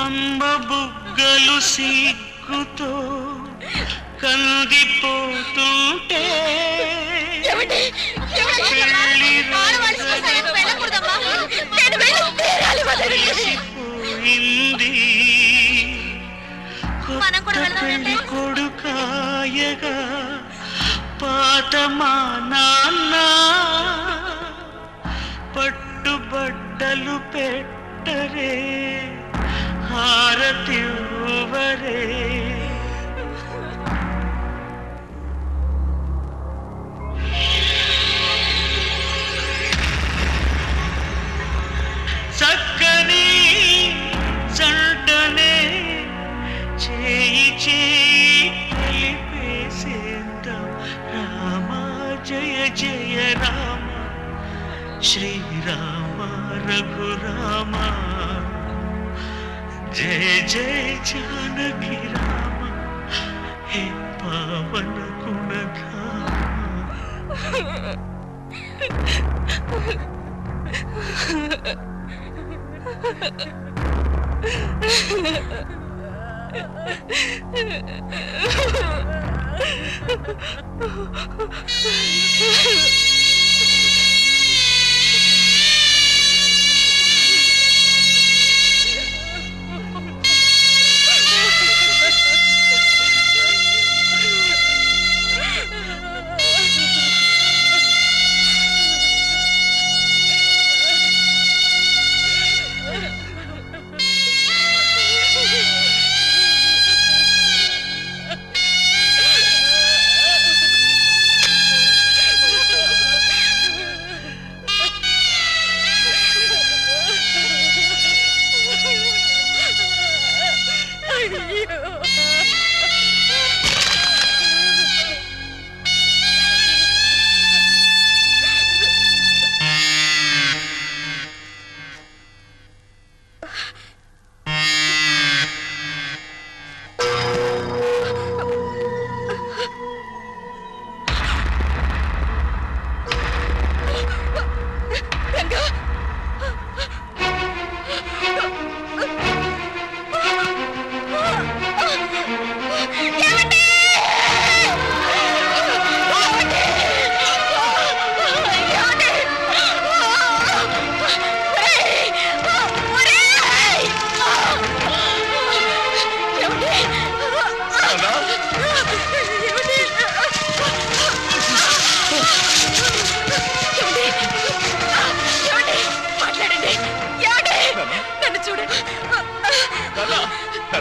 అమ్మ బుగ్గలు సిగ్గుతో కందిపోతుంటే పోయింది కొత్త పెళ్లి కొడుకాయగా పాత మా నాన్న పట్టుబట్టలు పెట్టరే హారతివ్వరే చక్కని చంటనే చేయి చేయి కలిపేసేద్దాం రామ జయ జయ రామ శ్రీరామ రఘురామ जय जय जानकी राम हे पावन गुणधाम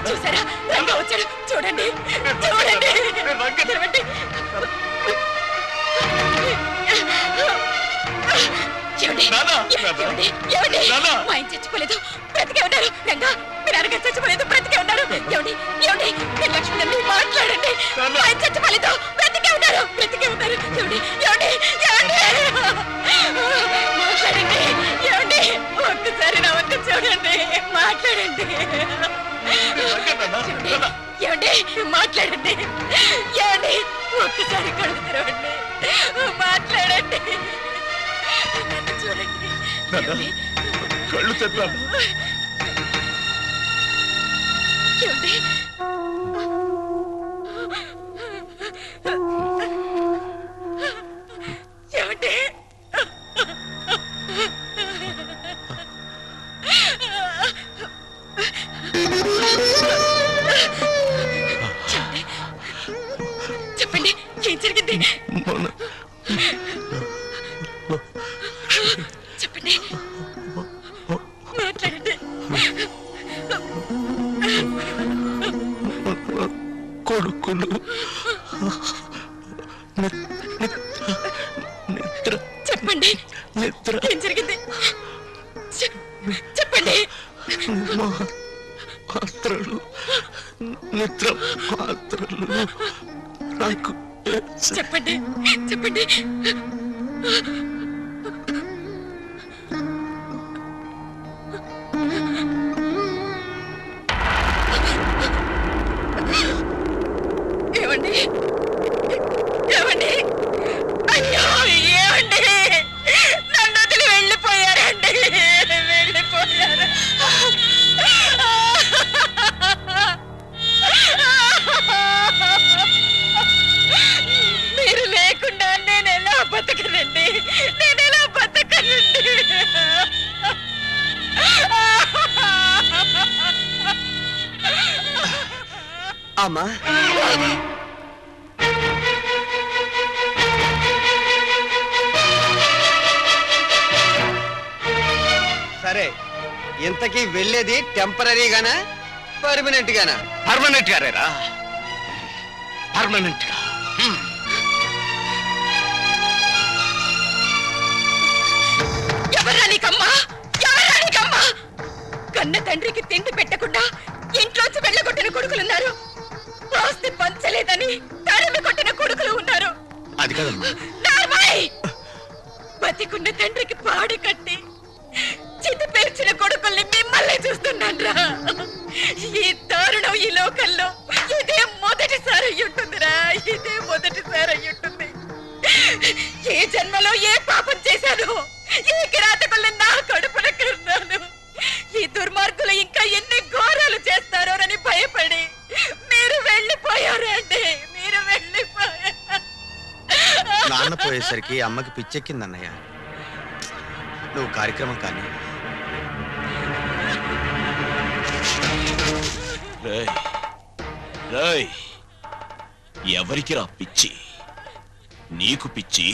చూసారా రంగా వచ్చాడు చూడండి చూడండి మా ఆయన చచ్చిపోలేదు బ్రతికే ఉన్నారు రంగా మీరు అనగా చచ్చిపోలేదు బ్రతికే ఉన్నారు ఏమండి ఏమండి మీరు లక్ష్మి మాట్లాడండి మా ఆయన చచ్చిపోలేదు బ్రతికే ఉన్నారు ఏమండి ఏమండి మాట్లాడండి ఏమండి ఒక్కసారి నా వంక చూడండి మాట్లాడండి ఏమండి మాట్లాడండి ఏమండి ఒక్కసారి కడుపు తెరవండి మాట్లాడండి నన్ను చూడండి కళ్ళు తెస్తాను ఏమండి ఏమండి చెప్పండి ఏం జరిగింది చెప్పండి మాట్లాడండి కొడుకులు చెప్పండి నిద్ర ఏం జరిగింది చెప్పండి. మాత్రలు నిద్ర మాత్రలు నాకు చెప్పండి చెప్పండి. ఏమండి ఏమండి అయ్యో ఏమండి నన్ను వదిలి వెళ్ళిపోయారండి వెళ్ళిపోయారు. మీరు లేకుండా నేను ఎలా బతకనండి నేను ఎలా బతకనండి. అమ్మా సరే, ఇంతకీ వెళ్ళేది టెంపరీగానా పర్మనెంట్ గానా? పర్మనెంట్ గారేరా, పర్మనెంట్ గా. ఎవరా నీకమ్మా ఎవరా నీకమ్మా? కన్న తండ్రికి తిండి పెట్టకుండా ఇంట్లోంచి వెళ్ళగొట్టిన కొడుకులున్నారు. ఆస్తి పంచలేదని తరిమి కొట్టిన కొడుకులు ఉన్నారు. అది కదమ్మా. నార్మల్ బతికున్న తండ్రికి పాడి కట్టి చితి పేర్చిన కొడుకుల్ని మిమ్మల్ని చూస్తున్నాన్రా. ఈ దారుణం ఈ లోకంలో ఇదే మొదటిసారి అయ్యుంటుందిరా, ఇదే మొదటిసారి అయ్యుంటుంది. ఏ జన్మలో ఏ పాపం చేశాను, ఏ కిరాతకుల్ని నా కడుపున కన్నాను. ఈ దుర్మార్గులు ఇంకా ఎన్ని ఘోరాలు చేస్తారోనని భయపడి మీరు వెళ్ళిపోయారండి, మీరు వెళ్ళిపోయారు. నాన్న పోయేసరికి అమ్మకి పిచ్చెక్కిందన్నయ్య. నువ్వు కార్యక్రమం కానీ ఎవరికి రా పిచ్చి? నీకు పిచ్చి,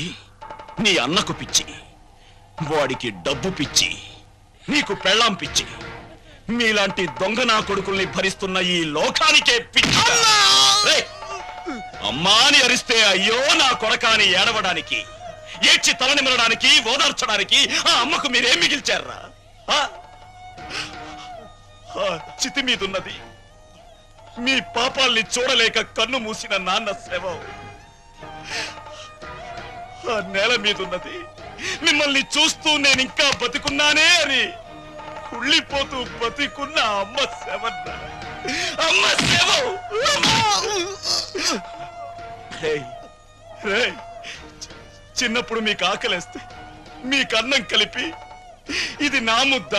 నీ అన్నకు పిచ్చి, వాడికి డబ్బు పిచ్చి, నీకు పెళ్ళాం పిచ్చి. మీలాంటి దొంగ నా కొడుకుల్ని భరిస్తున్న ఈ లోకానికే పిచ్చి. అమ్మా అని అరిస్తే అయ్యో నా కొడకాని ఏడవడానికి, ఏడ్చి తలనిమరడానికి, ఓదార్చడానికి ఆ అమ్మకు మీరేం మిగిల్చారా? చితి మీదున్నది మీ పాపాల్ని చూడలేక కన్ను మూసిన నాన్న శవం. ఆ నేల మీదున్నది మిమ్మల్ని చూస్తూ నేనింకా బతికున్నానే అని కుళ్ళిపోతూ బతికున్న అమ్మ శవన్న, అమ్మ శవం. చిన్నప్పుడు మీకు ఆకలేస్తే మీకు అన్నం కలిపి ఇది నా ముద్ద,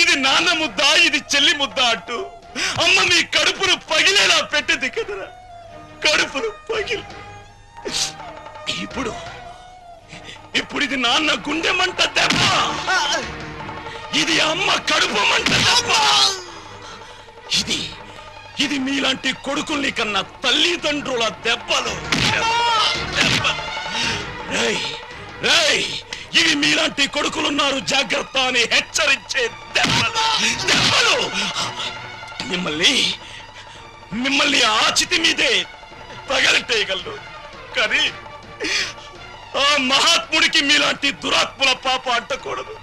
ఇది నాన్న ముద్ద, ఇది చెల్లి ముద్ద అంటూ అమ్మ మీ కడుపును పగిలేలా పెట్టింది కదరా, కడుపును పగిలి. ఇప్పుడు ఇప్పుడు ఇది నాన్న గుండె మంట దెబ్బ, ఇది అమ్మ కడుపు మంట దెబ్బ. ఇది ఇది మీలాంటి కొడుకుల్ని కన్నా తల్లిదండ్రుల దెబ్బలు. ఇవి మీలాంటి కొడుకులున్నారు జాగ్రత్త అని హెచ్చరించే దెబ్బలు దెబ్బలు. మిమ్మల్ని మిమ్మల్ని ఆచితి మీదే తగలెట్టేయగలరు, కానీ ఆ మహాత్ముడికి మీలాంటి దురాత్ముల పాప అంటకూడదు.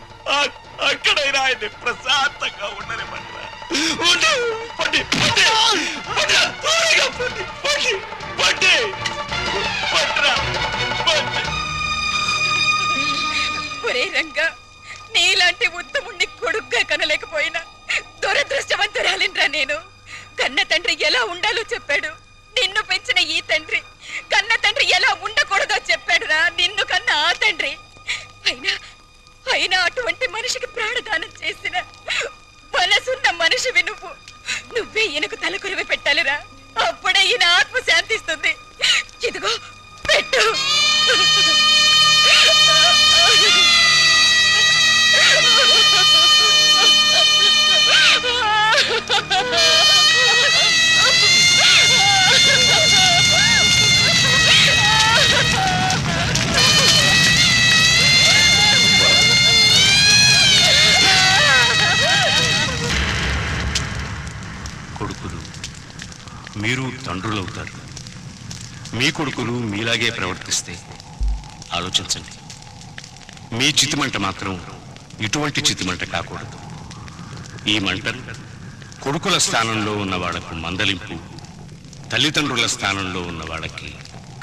అక్కడైనా ఆయన్ని ప్రశాంతంగా ఉండనివ్వండి. ఒరే రంగా, నీలాంటి ఉత్తముణ్ణి కొడుగ్గా కనలేకపోయినా దురదృష్టవంతురాలిన్రా నేను. కన్న తండ్రి ఎలా ఉండాలో చెప్పాడు, నిన్ను పెంచిన ఈ తండ్రి కన్న తండ్రి ఎలా ఉండకూడదో చెప్పాడురా నిన్ను కన్న ఆ తండ్రి. అయినా అయినా అటువంటి మనిషికి ప్రాణదానం చేసిన మనసున్న మనిషివి నువ్వు. నువ్వే ఈయనకు తలకొరివి పెట్టాలిరా, అప్పుడే ఈయన ఆత్మ శాంతిస్తుంది. ఇదిగో పెట్టు. కొడుకులు మీరు తండ్రులవుతారు. మీ కొడుకులు మీలాగే ప్రవర్తిస్తే ఆలోచించండి. మీ చితిమంట మాత్రం ఇటువంటి చితిమంట కాకూడదు. ఈ మంటలు కొడుకుల స్థానంలో ఉన్న వాళ్లకు మందలింపు, తల్లిదండ్రుల స్థానంలో ఉన్న వాళ్ళకి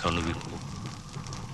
కనువిప్పు.